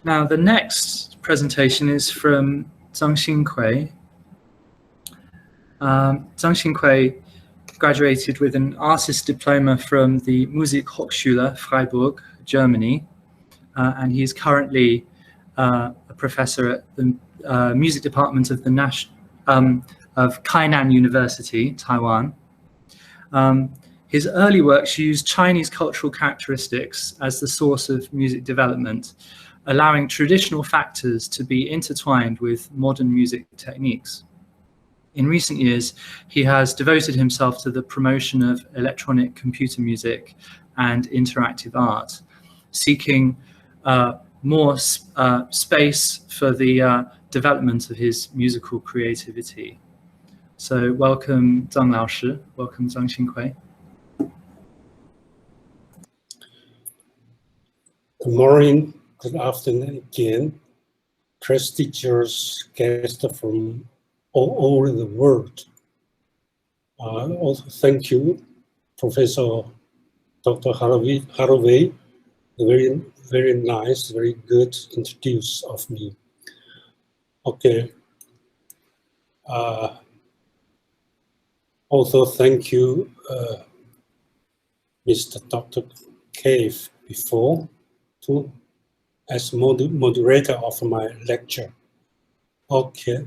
Now, the next presentation is from Zhang Xinghui. Zhang Xinghui graduated with an artist diploma from the Musikhochschule Freiburg, Germany, and he is currently a professor at the music department of the of Kainan University, Taiwan. His early works used Chinese cultural characteristics as the source of music development, allowing traditional factors to be intertwined with modern music techniques. In recent years, he has devoted himself to the promotion of electronic computer music and interactive art, seeking more space for the development of his musical creativity. So welcome Zhang Laoshi, welcome Zhang Xinghui. Good morning, good afternoon again. Prestigious guests from all over the world. Also thank you, Professor Dr. Holloway, very nice, very good introduce of me. Okay. Also thank you, Mr. Dr. Cave before as moderator of my lecture. Okay.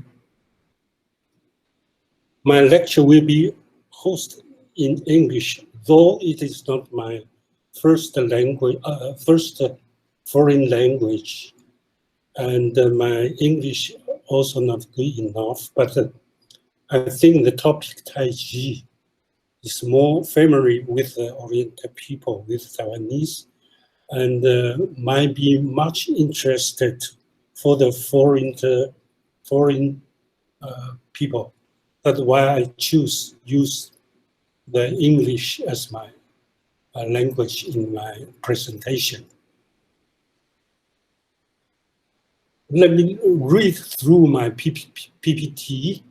My lecture will be hosted in English, though it is not my first language, first foreign language, and my English also not good enough. But I think the topic Tai Chi is more familiar with the Oriental people, with Taiwanese, and might be much interested for the foreign people. That's why I use the English as my language in my presentation. Let me read through my PPT.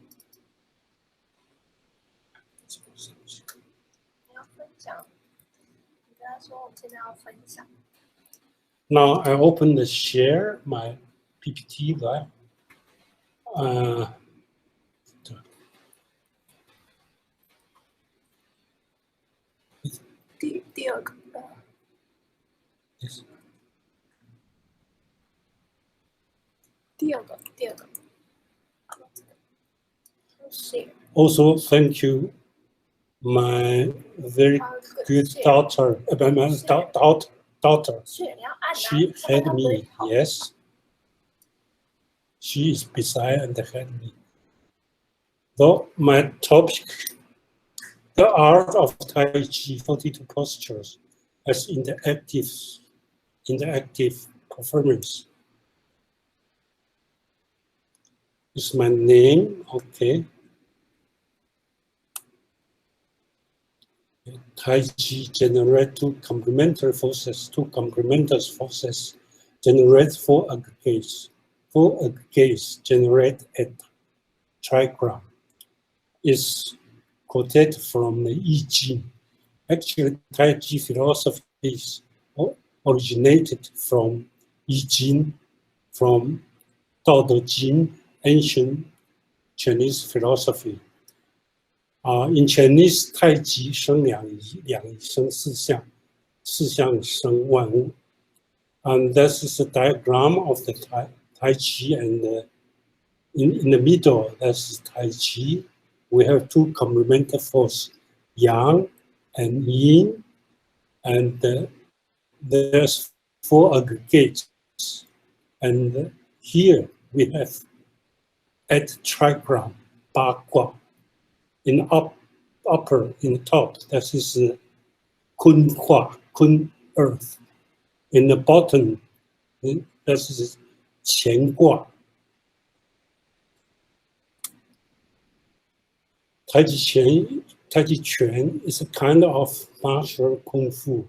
Now I open the share my PPT, right? Also, thank you, my very good daughter. Daughter. She had me. Yes. She is beside and had me. Though my topic, the art of Tai Chi 42 postures as interactive performance. Is my name, okay. Tai Chi generate two complementary forces. Two complementary forces generate four aggregates. Four aggregates generate a trigram. Is quoted from the I Ching. Actually, Tai Chi philosophies originated from I Ching, from Dao De Jing, ancient Chinese philosophy. In Chinese, 太极生两仪，两仪生四象，四象生万物。And this is a diagram of the Tai Chi, and in the middle, that's Tai Chi. We have two complementary forces, Yang and Yin, and there's four aggregates. And here we have at trigram, 八卦. In upper, in the top, that is Kun Hua, Kun Earth. In the bottom, that is Qian Gua. Tai Chi Chuan is a kind of martial kung fu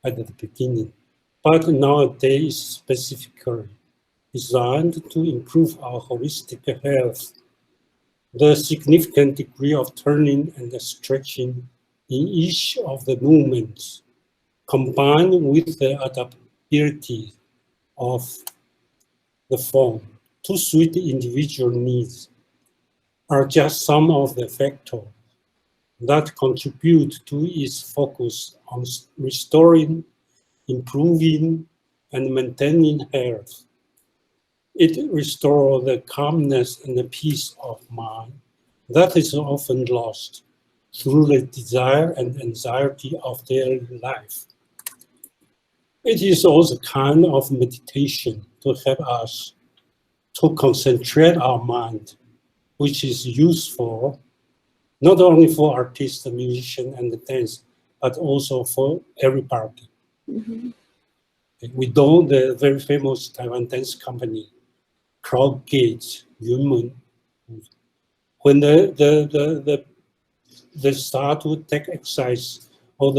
at the beginning, but nowadays specifically designed to improve our holistic health. The significant degree of turning and stretching in each of the movements, combined with the adaptability of the form to suit the individual needs are just some of the factors that contribute to its focus on restoring, improving, and maintaining health. It restores the calmness and the peace of mind that is often lost through the desire and anxiety of daily life. It is also a kind of meditation to help us to concentrate our mind, which is useful not only for artists, musicians, and the dance, but also for everybody. Mm-hmm. We know the very famous Taiwan dance company, Crowd Gate, Yunmun. When they start to take exercise or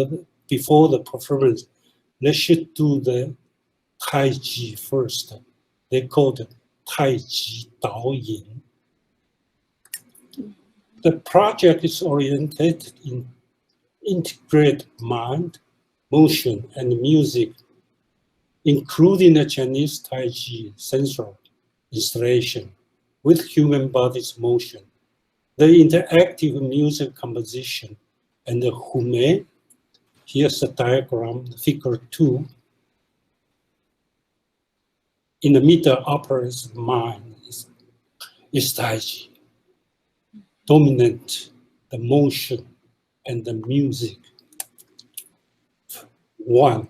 before the performance, they should do the Tai Chi first. They call it Tai Chi Dao Yin. The project is oriented in integrate mind, motion, and music, including a Chinese Tai Chi sensor installation with human body's motion, the interactive music composition, and the hume. Here's the diagram, figure 2. In the middle upper is mind, is Tai Chi. Dominant the motion and the music. 1.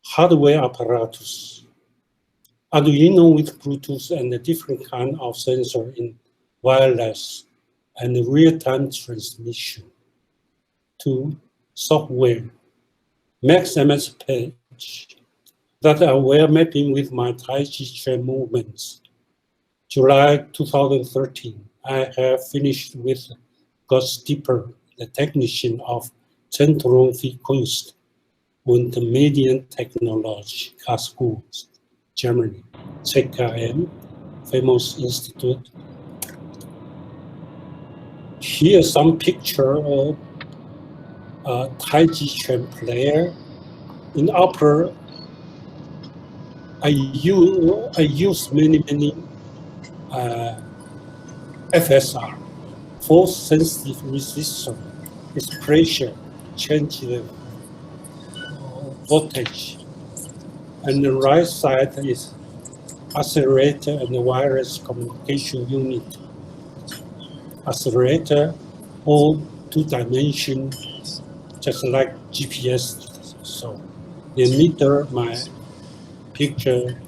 Hardware apparatus. Arduino with Bluetooth and a different kind of sensor in wireless and real-time transmission. 2. Software. Max MS page that are well mapping with my Tai Chi chain movements. July 2013. I have finished with Gus Dieper, the technician of Zentrum für Kunst und Medientechnologie, Karlsruhe, Germany, ZKM, famous institute. Here's some picture of a Tai Chi Chuan player. In upper, I use many FSR, force sensitive resistor. Its pressure change the voltage. And the right side is accelerator and the wireless communication unit. Accelerator, all 2-dimension, just like GPS. So they meter my picture.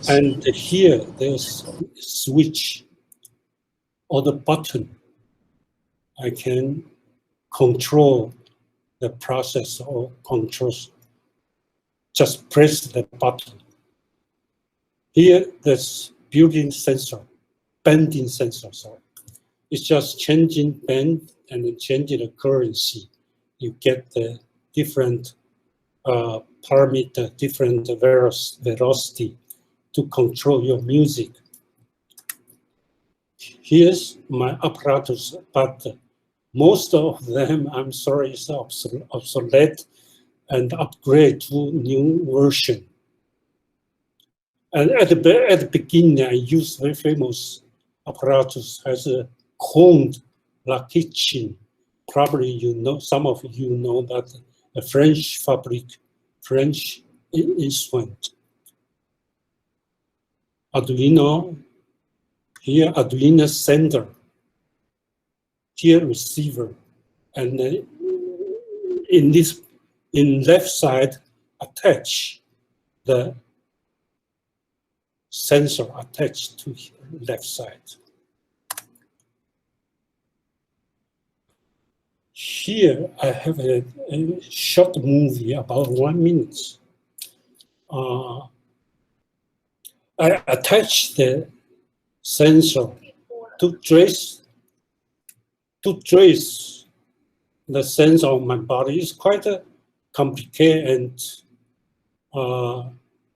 And here there's a switch or the button. I can control the process or controls. Just press the button. Here, there's built-in sensor, bending sensor. So it's just changing bend and then changing the currency. You get the different parameter, different velocity to control your music. Here's my apparatus, but most of them, I'm sorry, is obsolete and upgrade to new version. And at the beginning, I used very famous apparatus as a coned la kitchen. Probably you know, some of you know that a French fabric, French instrument. Arduino, here Arduino sender, here receiver, and in left side attach the sensor attached to left side. Here I have a short movie about 1 minute. I attach the sensor to trace the sense of my body. Is quite a complicated and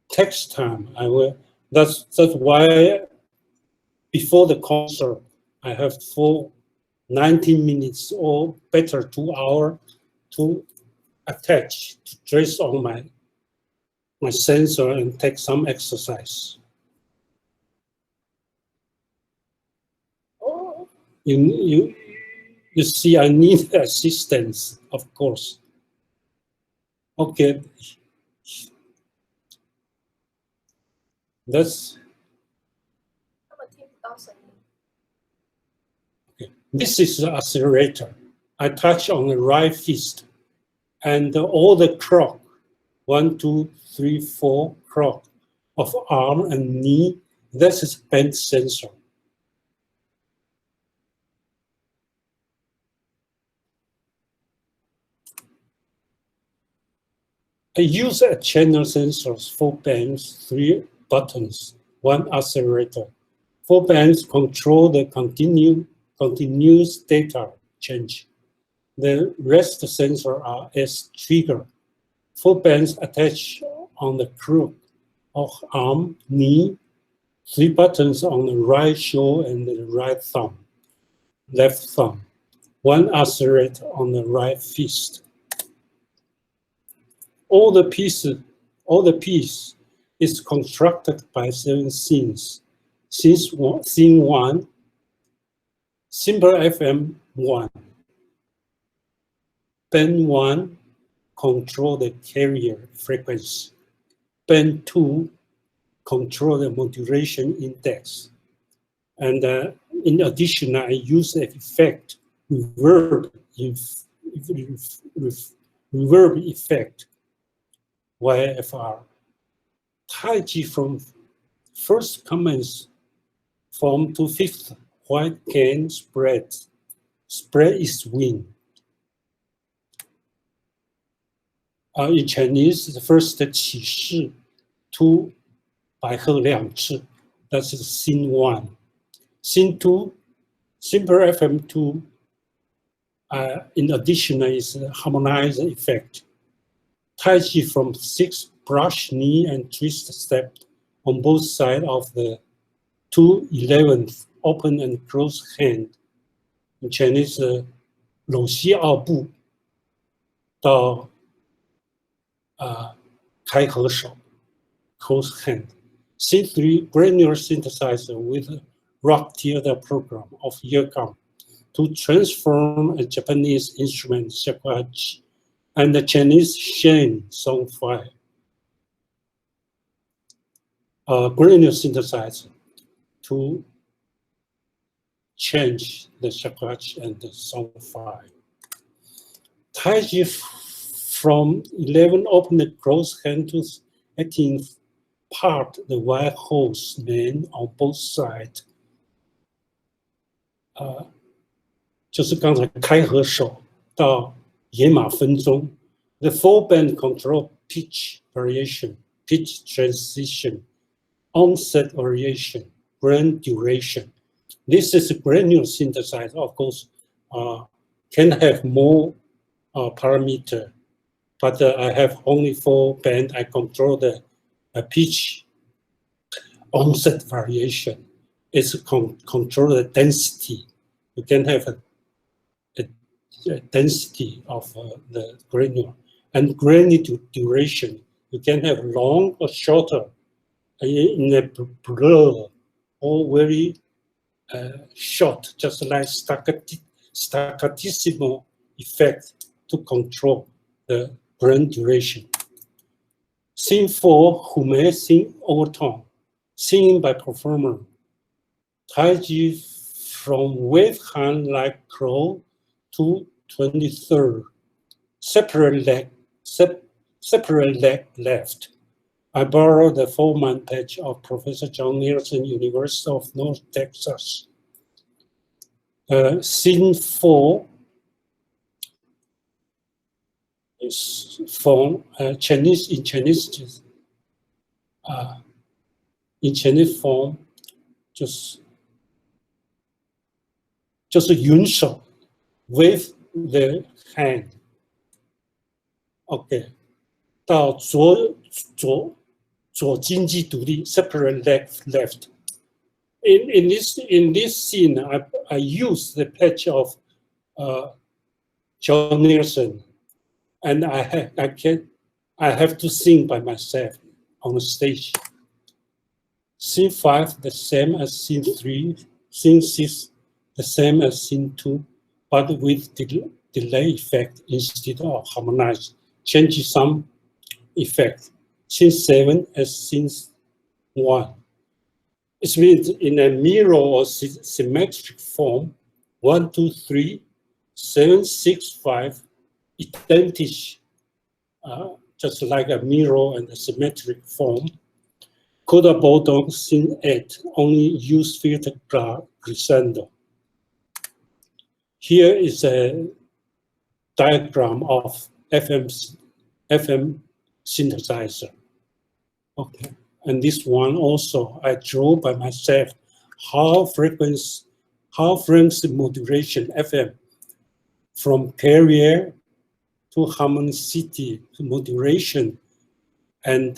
takes time. That's why before the concert I have 19 minutes or better 2 hours to attach, to trace on my my sensor and take some exercise. You see, I need assistance, of course. Okay. That's okay. This is the accelerator. I touch on the right fist, and all the clock, 1, 2, 3, 4 clock of arm and knee, this is bend sensor. I use a channel sensors, 4 bands, 3 buttons, 1 accelerator. 4 bands control the continuous data change. The rest sensor are as trigger. 4 bands attached on the crook of arm, knee, 3 buttons on the right shoulder and the right thumb, left thumb. 1 accelerator on the right fist. All the piece is constructed by 7 scenes. Scene 1, simple FM 1. Band 1, control the carrier frequency. Band 2, control the modulation index. And in addition, I use the effect, reverb effect, YFR. Taiji from first commence form to 5th, white can spread. Spread is wind. In Chinese, the first 起示 2百赫2次, that's scene 1. Scene 2, simple FM 2, in addition is a harmonizer effect. Taiji from 6 brush knee and twist step on both sides of the 2/11 open and close hand. In Chinese, 搂膝二步到开合手 close hand. C3 granular synthesizer with a rock theater program of Yagam to transform a Japanese instrument shakuhachi and the Chinese Shen Song 5. Granular synthesizer to change the shakuhachi and the Song 5. Taiji from 11 open the close hand to 18 part the wire hose man on both sides. 就是刚才开合手到野马分钟 the 4-band control pitch variation, pitch transition, onset variation, grand duration. This is a granular synthesizer, of course, can have more parameter, but I have only 4-band. I control the pitch, onset variation. It's control the density. You can have a density of the granular and granular duration. You can have long or shorter in a blur or very short, just like staccatissimo effect to control the grand duration. Scene 4, Hume sing overtone, singing by performer. Taiji from wave hand like crow to 23rd, separate leg left. I borrowed the 4-man patch of Professor John Nielsen, University of North Texas. Scene 4 is from Chinese, in Chinese form, 就是云手 wave the hand. Okay. 到左经济独立 separate leg left. In this scene, I use the patch of John Nielsen, and I have to sing by myself. on the stage. Scene 5, the same as scene 3. Scene 6, the same as scene 2, but with delay effect instead of harmonized, changing some effect. Scene 7 as scene 1. It means in a mirror or symmetric form, 1, 2, 3, 7, 6, 5, identical, just like a mirror and a symmetric form. Coda bottom scene 8 only use filter crescendo. Here is a diagram of FM synthesizer. Okay, and this one also I drew by myself. How frequency modulation FM from carrier to harmonicity to modulation, and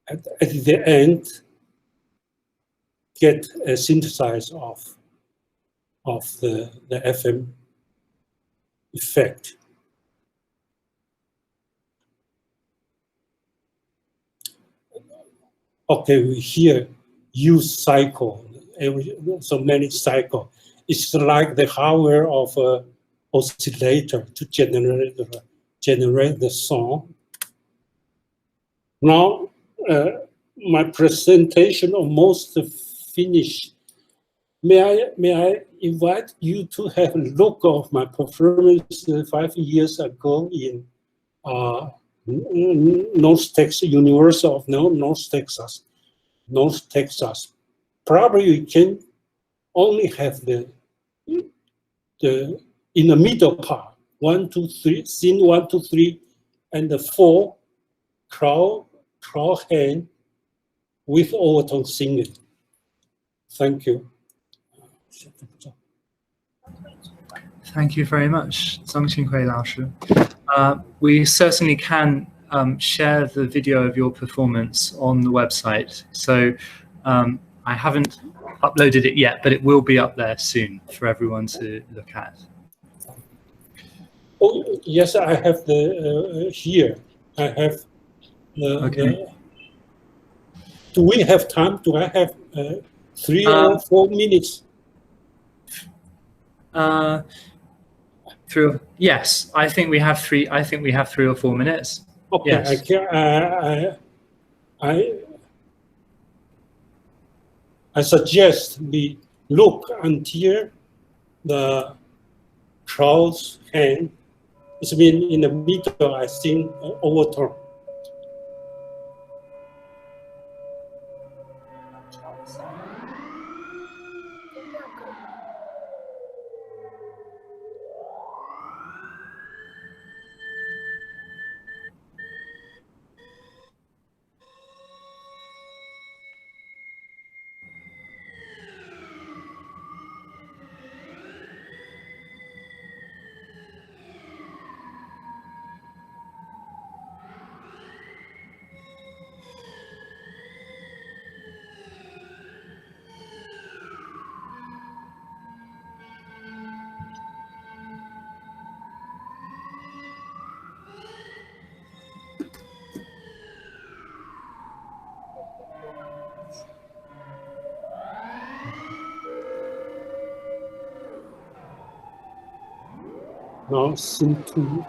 at the end get a synthesis of the FM effect. Okay, we here use cycle, so many cycle. It's like the hardware of an oscillator to generate the song. Now, my presentation almost finished. May I invite you to have a look of my performance 5 years ago in North Texas, University of North Texas. Probably you can only have the in the middle part, 1, 2, 3, scene 1, 2, 3, and the 4 crowd hand with overtone singing. Thank you. Thank you very much, Zhang Qinghui 老师. We certainly can share the video of your performance on the website. So I haven't uploaded it yet, but it will be up there soon for everyone to look at. Oh, yes, I have the here. I have the. Do we have time? Do I have 3 or 4 minutes? Yes, I think we have 3. I think we have 3 or 4 minutes. Okay, yes. I suggest we look until the crowd's hand. It's been in the middle, I think, overtone. Now, scene 2.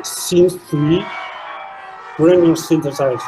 Scene 3, brand new synthesizer.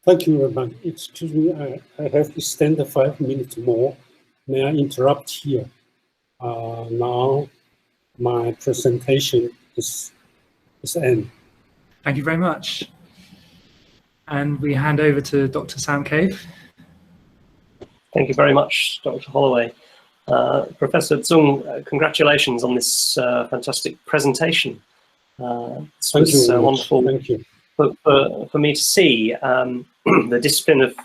Thank you very much. Excuse me, I have to stand 5 minutes more. May I interrupt here? Now my presentation is end. Thank you very much. And we hand over to Dr. Sam Cave. Thank you very much, Dr. Holloway. Professor Zung, congratulations on this fantastic presentation. This was wonderful. Thank you. For me to see. The discipline of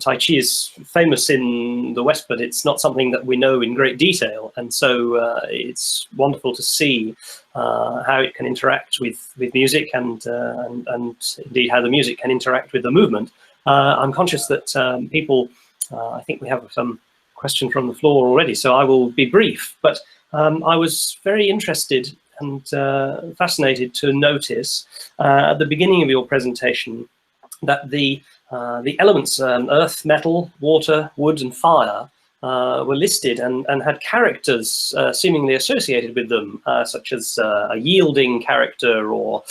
Tai Chi is famous in the West, but it's not something that we know in great detail. And so it's wonderful to see how it can interact with music and indeed how the music can interact with the movement. I'm conscious that people, I think we have some questions from the floor already, so I will be brief. But I was very interested and fascinated to notice at the beginning of your presentation that the elements, earth, metal, water, wood, and fire, were listed and had characters seemingly associated with them, such as a yielding character or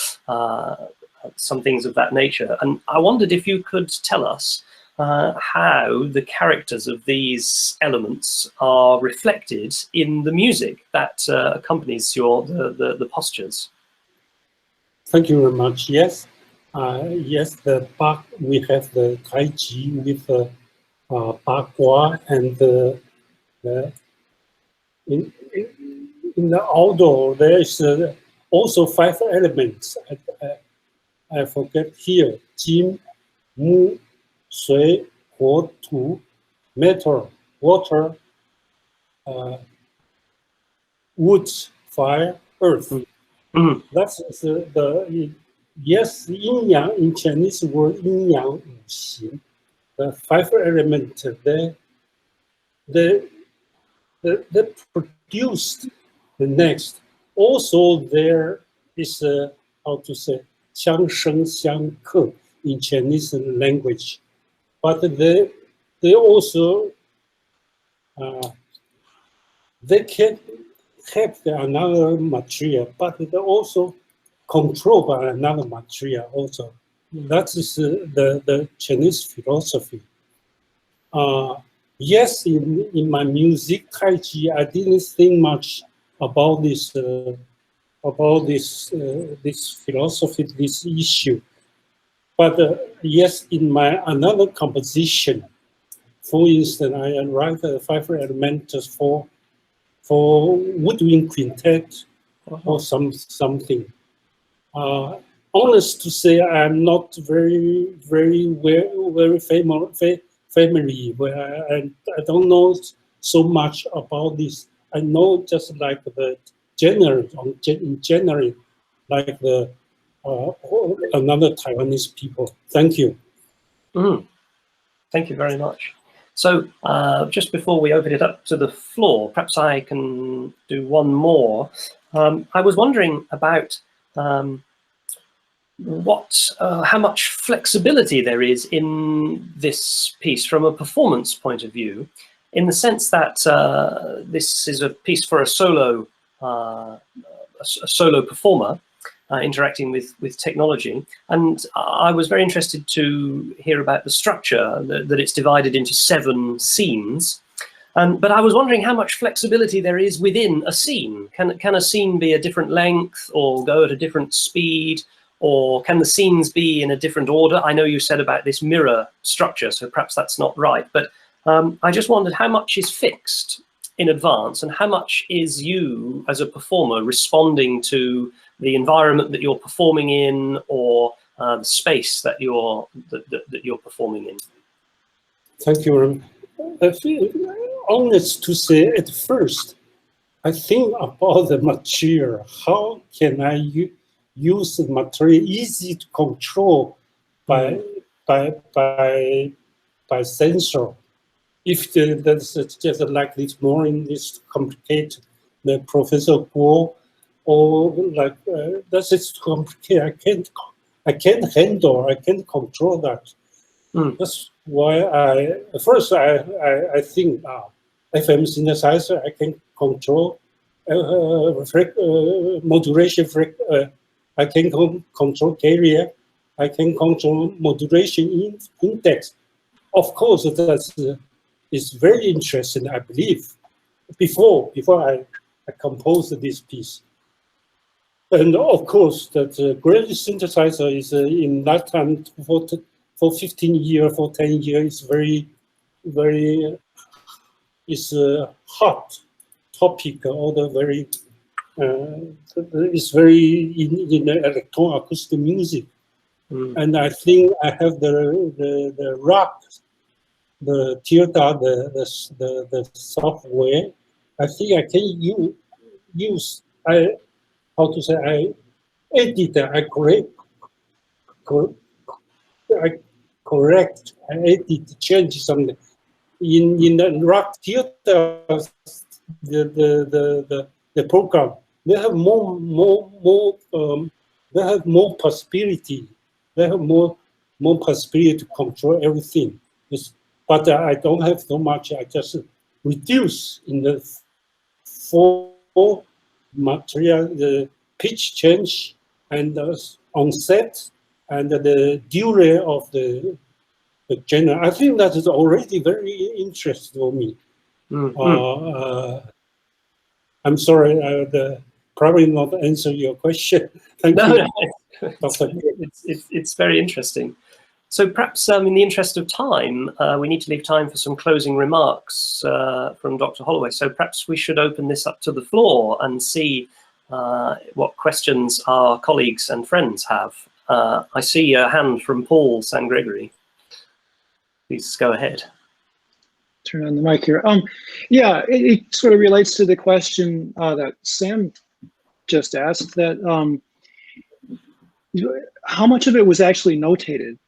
some things of that nature. And I wondered if you could tell us how the characters of these elements are reflected in the music that accompanies the postures. Thank you very much. Yes. Yes, we have the Tai Chi with the Bagua, and in the outdoor there is also 5 elements. I forget here: Jin, Mu, Shui, Huo, Tu, metal, water, wood, fire, earth. Mm-hmm. That's the yes, yin yang in Chinese word yin yang wu xing. The 5 elements they produced the next. Also there is how to say 相生相克 in Chinese language, but they also they can have another material, but they also controlled by another material also. That is the Chinese philosophy. Yes, in my music, Tai Chi, I didn't think much about this philosophy, this issue. But yes, in my another composition, for instance, I write 5 elements for woodwind quintet or something. honest to say, I'm not very family. Where I don't know so much about this. I know just like the in general, like the another Taiwanese people. Thank you. Thank you very much. So just before we open it up to the floor, perhaps I can do one more. I was wondering about how much flexibility there is in this piece from a performance point of view, in the sense that this is a piece for a solo performer interacting with technology, and I was very interested to hear about the structure, that it's divided into 7 scenes. But I was wondering how much flexibility there is within a scene. Can a scene be a different length or go at a different speed? Or can the scenes be in a different order? I know you said about this mirror structure, so perhaps that's not right. But I just wondered how much is fixed in advance and how much is you as a performer responding to the environment that you're performing in, or the space that you're performing in. Thank you. I feel honest to say, at first, I think about the material. How can I use the material easy to control by sensor? If that's just like this more in this complicated, the Professor Guo, or like that's it's complicated. I can't handle. I can't control that. That's why I think FM synthesizer I can control, modulation. I can control carrier. I can control modulation index. Of course, that's is very interesting. I believe before I composed this piece. And of course, that great synthesizer is in that time for 15 years, for 10 years, is a hot topic. Or the very is very in the electroacoustic music, and I think I have the rock, the theater, the software. I think I can use I edit, I correct, I edit, change something. In the rock theater, the program, they have they have more possibility. They have more possibility to control everything. But I don't have so much. I just reduce in the 4 material, the pitch change and the onset and the delay of the genre. I think that is already very interesting for me. I'm sorry, probably not answer your question. Thank you. It's very interesting. So perhaps in the interest of time, we need to leave time for some closing remarks from Dr. Holloway. So perhaps we should open this up to the floor and see what questions our colleagues and friends have. I see a hand from Paul San Gregory. Please go ahead. Turn on the mic here. Yeah, it sort of relates to the question that Sam just asked, that how much of it was actually notated?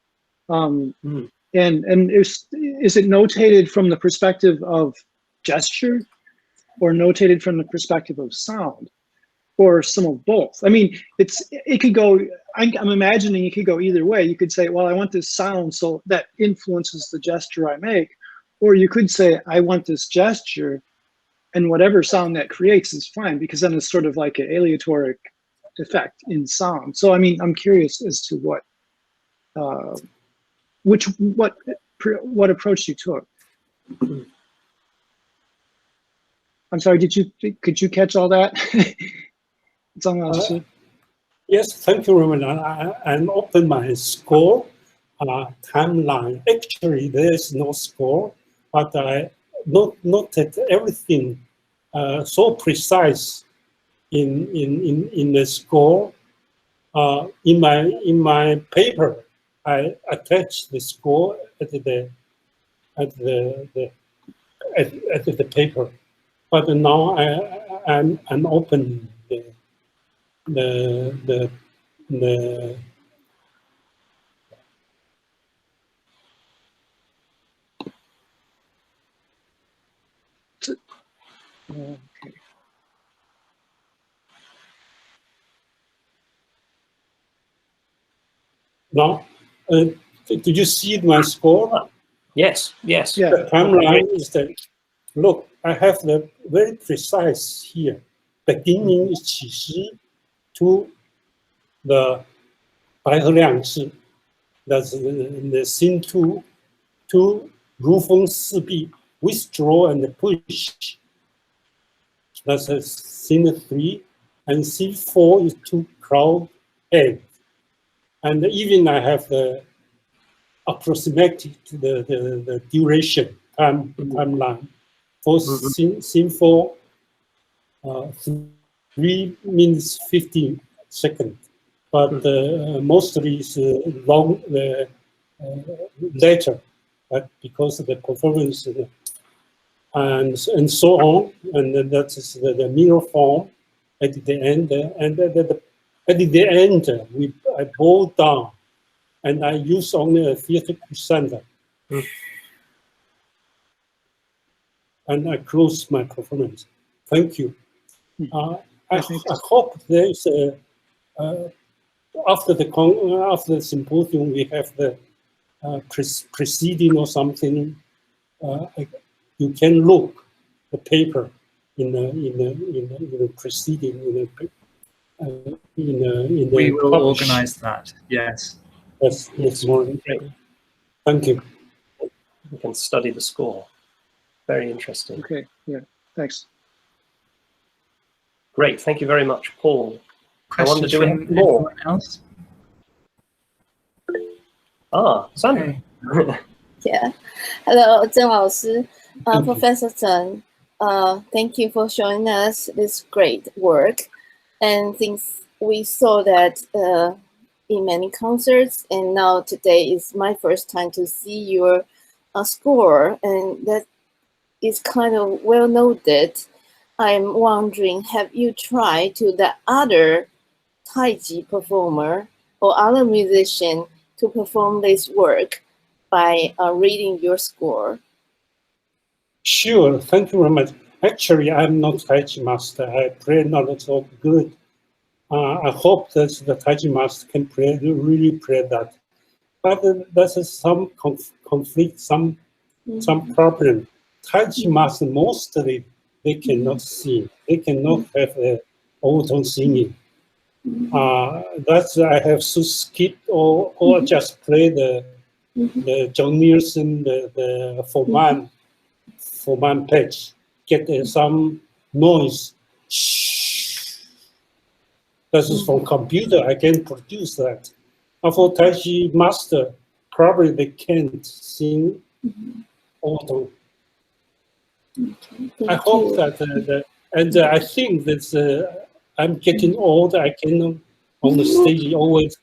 And is it notated from the perspective of gesture, or notated from the perspective of sound, or some of both? I mean, it could go, I'm imagining it could go either way. You could say, well, I want this sound so that influences the gesture I make. Or you could say, I want this gesture, and whatever sound that creates is fine, because then it's sort of like an aleatoric effect in sound. So, I mean, I'm curious as to what approach you took. I'm sorry, could you catch all that? Yes, thank you, Roman. I'm open my score timeline. Actually, there's no score, but I noted everything so precise in the score. In my paper, I attach the score at the paper, but now I'm open the Okay. Now, did you see my score? Yes, yes. Yeah. The timeline is that, look, I have the very precise here. Beginning is 起诗 to the 白鹤亮翅, that's the scene 2 to 如风似壁, withdraw and push. That's a scene 3, and scene 4 is to crowd end. And even I have the approximated the duration timeline for scene 4, 3 minutes 15 seconds, but mostly is long later, but because of the performance and so on, and that is the mirror form at the end, and at the end I boil down, and I use only a 30%, and I close my performance. Thank you. I hope there is after the symposium we have the preceding or something. You can look the paper in the preceding We will organize that. Yes. That's more great. Thank you. We can study the score. Very interesting. Okay. Yeah. Thanks. Great. Thank you very much, Paul. Questions do we from have more? anyone else? Sandra. Okay. Yeah. Hello, Zheng 老师. Professor Zheng, thank you for showing us this great work. And since we saw that in many concerts, and now today is my first time to see your score, and that is kind of well noted. I'm wondering, have you tried to the other Taiji performer or other musician to perform this work by reading your score? Sure, thank you very much. Actually, I'm not Taiji master. I play not so good. I hope that the Taiji master can really play that. But there's some conflict, some problem. Taiji master mostly they cannot sing. They cannot have overtone singing. That's I have to skip or just play the John Nielsen the Forman patch. Get some noise. That is from computer. I can produce that. And for Taiji master, probably they can't sing overtone. I hope that, and I think that I'm getting old. I cannot on the stage always.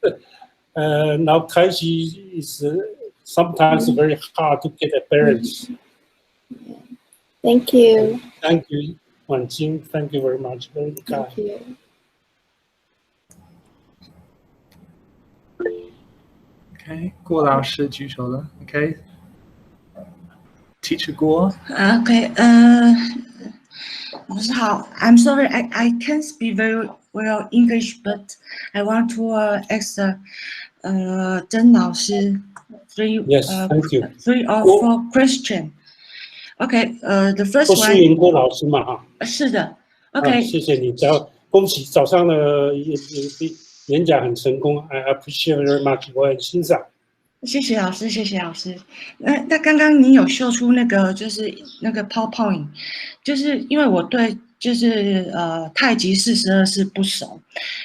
Now Taiji is sometimes very hard to get a balance. Thank you. Thank you, Wan Jing. Thank you very much. Very kind. Thank you. Okay, 郭老师举手了. Okay. Teacher Guo. Okay. 老师好. I'm sorry, I can't speak very well English, but I want to ask Zheng 老师three or four questions. Okay. The first one. 郭诗云郭老师嘛哈。是的。Okay. 谢谢你，恭喜早上的演讲很成功 ，I appreciate very much， 我很欣赏。谢谢老师，谢谢老师。那刚刚您有秀出那个就是那个 PowerPoint， 就是因为我对就是太极42式不熟，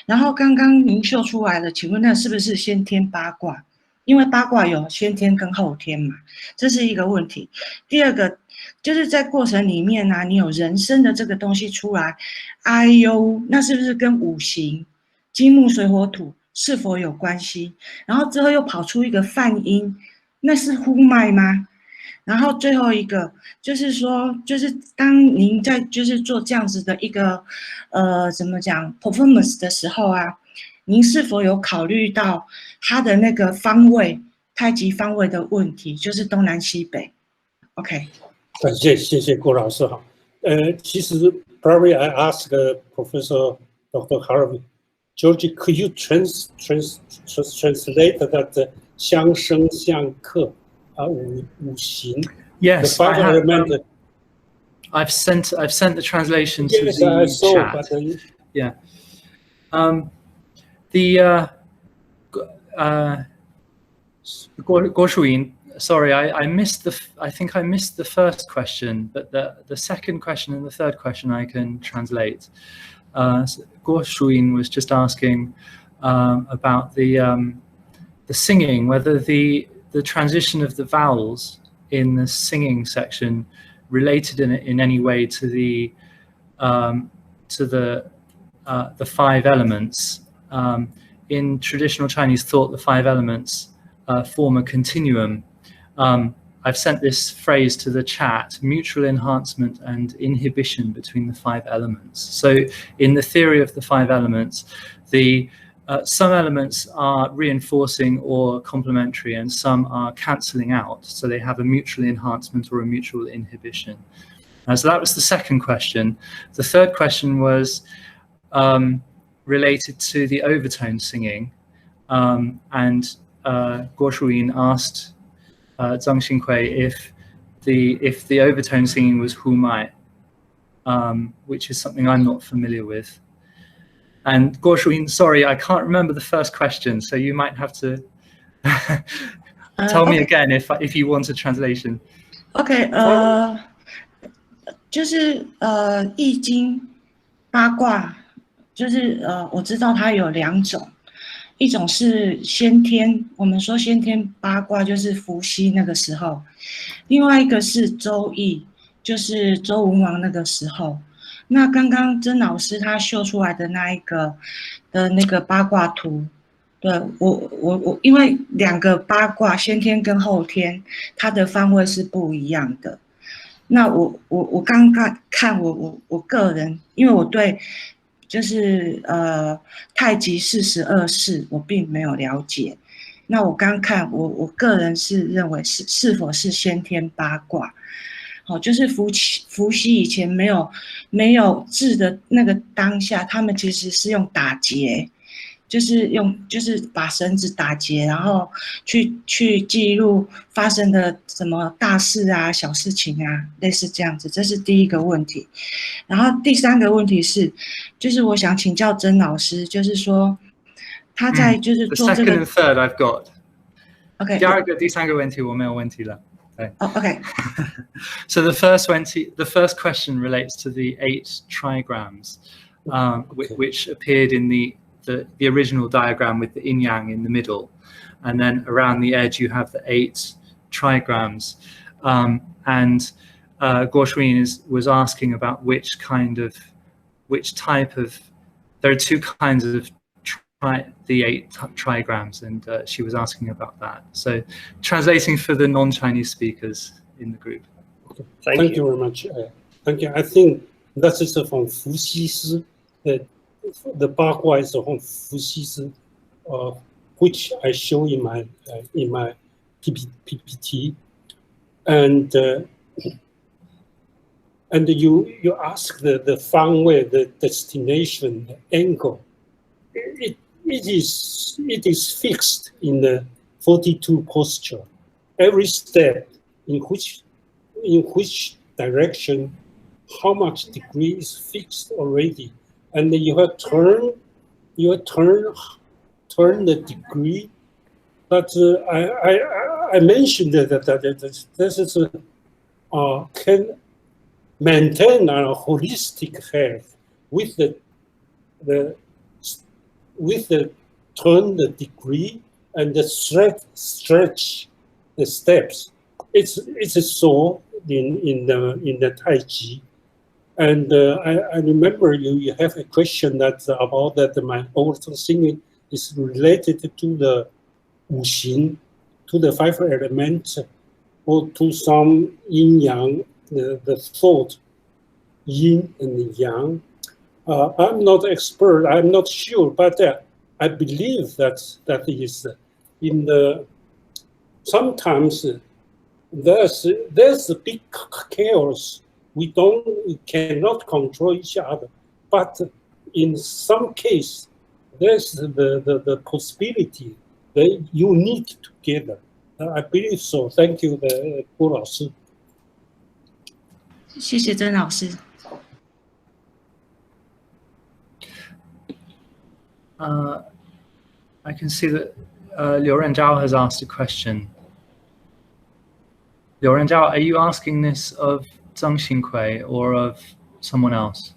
然后刚刚您秀出来了，请问那是不是先天八卦？因为八卦有先天跟后天嘛，这是一个问题。第二个就是在过程里面啊，你有人声的这个东西出来，哎呦，那是不是跟五行金木水火土是否有关系？然后之后又跑出一个泛音，那是呼麦吗？然后最后一个就是说，就是当您在就是做这样子的一个怎么讲 performance 的时候啊，您是否有考虑到它的那个方位，太极方位的问题，就是东南西北 ？OK。谢谢郭老师哈。其实 probably I asked Professor Dr. Holloway, Georgie, could you translate that 相生相克五行? Yes, the five element. I've sent the translation to Yes, the I saw, chat. But Yeah. Guo Shuyin, sorry, I think I missed the first question, but the second question and the third question I can translate. Guo Shuyin was just asking about the singing, whether the transition of the vowels in the singing section related in any way to the five elements. In traditional Chinese thought, the five elements form a continuum. I've sent this phrase to the chat: mutual enhancement and inhibition between the five elements. So in the theory of the five elements, some elements are reinforcing or complementary and some are cancelling out. So they have a mutual enhancement or a mutual inhibition. So that was the second question. The third question was related to the overtone singing. And Guo Shuyin asked Zhang Xinghui if the overtone singing was Hu Mai, which is something I'm not familiar with. And Guo Shuyin, sorry, I can't remember the first question, so you might have to tell me again if you want a translation. OK， 就是易经八卦，就是我知道它有两种，一种是先天，我们说先天八卦就是伏羲那个时候，另外一个是周易，就是周文王那个时候。那刚刚曾老师他秀出来的那一个的那个八卦图，对我因为两个八卦先天跟后天，它的方位是不一样的。那我刚刚看我个人，因为我对就是太极42式我并没有了解。那我刚看我个人是认为是否是先天八卦。好，就是伏羲以前没有字的那个当下，他们其实是用打结，就是把绳子打结，然后去记录发生的什么大事啊、小事情啊，类似这样子。这是第一个问题。然后第三个问题是，就是我想请教曾老师，就是说他在就是做这个。The second and third I've got. OK。第二个、第三个问题我没有问题了。Okay. So the first question relates to the 8 trigrams, which appeared in the original diagram with the yin yang in the middle, and then around the edge you have the 8 trigrams. And Guo Shuyin was asking about which type of. There are 2 kinds of the 8 trigrams, and she was asking about that. So translating for the non-Chinese speakers in the group. Okay. Thank you very much. Thank you. I think that is from 伏羲师. The 八卦 is from 伏羲师, which I show in my PPT. And you ask the fang wei, the destination, the angle. It is fixed in the 42 posture. Every step in which direction, how much degree is fixed already, and you have turn the degree. But I mentioned that this is can maintain a holistic health with the turn the degree and the stretch the steps. It's so in the Tai Chi. And I remember you have a question about that my overtone singing is related to the 五行, to the 5 elements, or to some yin yang, the thought, yin and yang. I'm not expert, I'm not sure, but I believe that is in the, sometimes there's a big chaos. We cannot control each other, but in some case, there's the possibility that you need together. I believe so. Thank you, 郭老师。谢谢曾老师。I can see that Liu Renzhao has asked a question. Liu Renzhao, are you asking this of Zheng Xinghui or of someone else?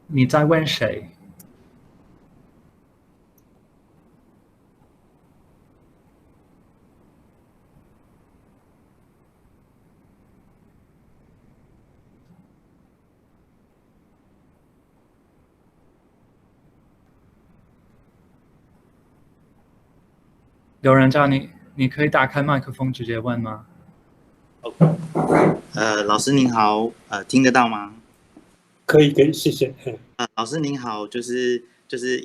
Ni zai wen shui?有人叫你可以打开麦克风直接问吗？ 老师您好，听得到吗？可以，谢谢。老师您好，就是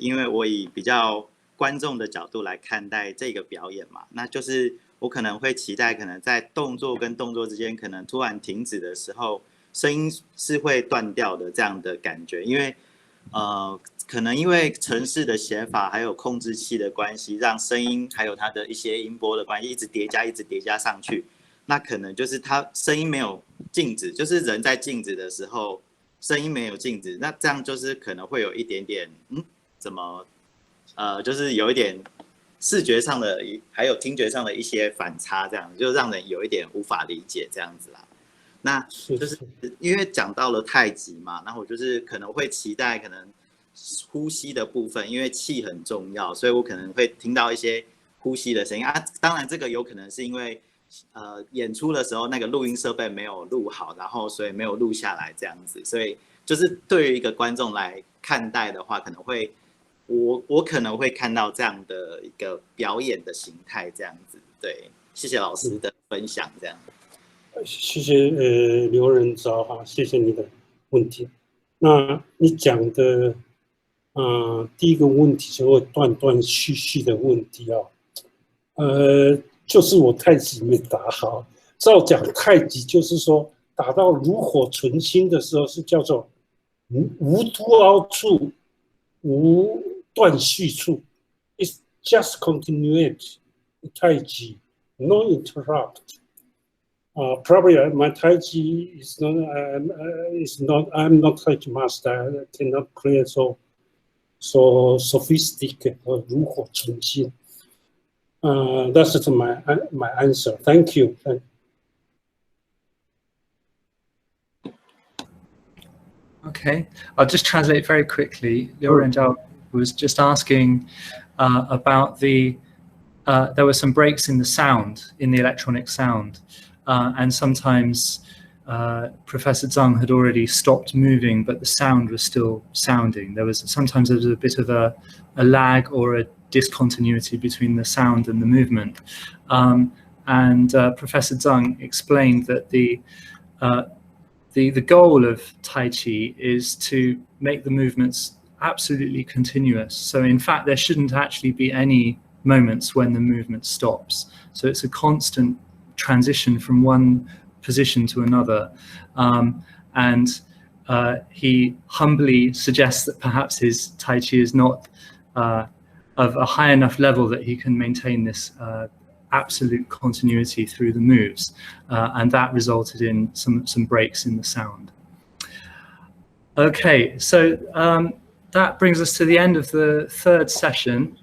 因为我以比较观众的角度来看待这个表演嘛，那就是我可能会期待，可能在动作跟动作之间可能突然停止的时候，声音是会断掉的这样的感觉，因为可能因为程式的写法还有控制器的关系，让声音还有它的一些音波的关系一直叠加上去，那可能就是它声音没有静止，就是人在静止的时候声音没有静止，那这样就是可能会有一点点怎么就是有一点视觉上的还有听觉上的一些反差，这样就让人有一点无法理解这样子啦。那就是因为讲到了太极嘛，然后我就是可能会期待可能呼吸的部分，因为气很重要，所以我可能会听到一些呼吸的声音啊。当然这个有可能是因为演出的时候那个录音设备没有录好，然后所以没有录下来这样子，所以就是对于一个观众来看待的话，可能会我可能会看到这样的一个表演的形态这样子。对，谢谢老师的分享，这样。谢谢刘仁昭哈，谢谢你的问题。那你讲的第一个问题就是断断续续的问题啊，就是我太极没打好。照讲太极就是说打到炉火纯青的时候是叫做无凸凹处，无断续处 ，it's just continuate 太极 ，no interrupt。Probably my Taiji is not. I'm not Taiji master. I cannot play so sophisticated. 炉火纯青。That's my answer. Thank you. Okay, I'll just translate very quickly. Liu Renzhao was just asking about there were some breaks in the sound, in the electronic sound. And sometimes Professor Zhang had already stopped moving, but the sound was still sounding. Sometimes there was a bit of a lag or a discontinuity between the sound and the movement. And Professor Zhang explained that the goal of Tai Chi is to make the movements absolutely continuous. So in fact, there shouldn't actually be any moments when the movement stops. So it's a constant transition from one position to another, and he humbly suggests that perhaps his Tai Chi is not of a high enough level that he can maintain this absolute continuity through the moves, and that resulted in some breaks in the sound. Okay, so that brings us to the end of the third session.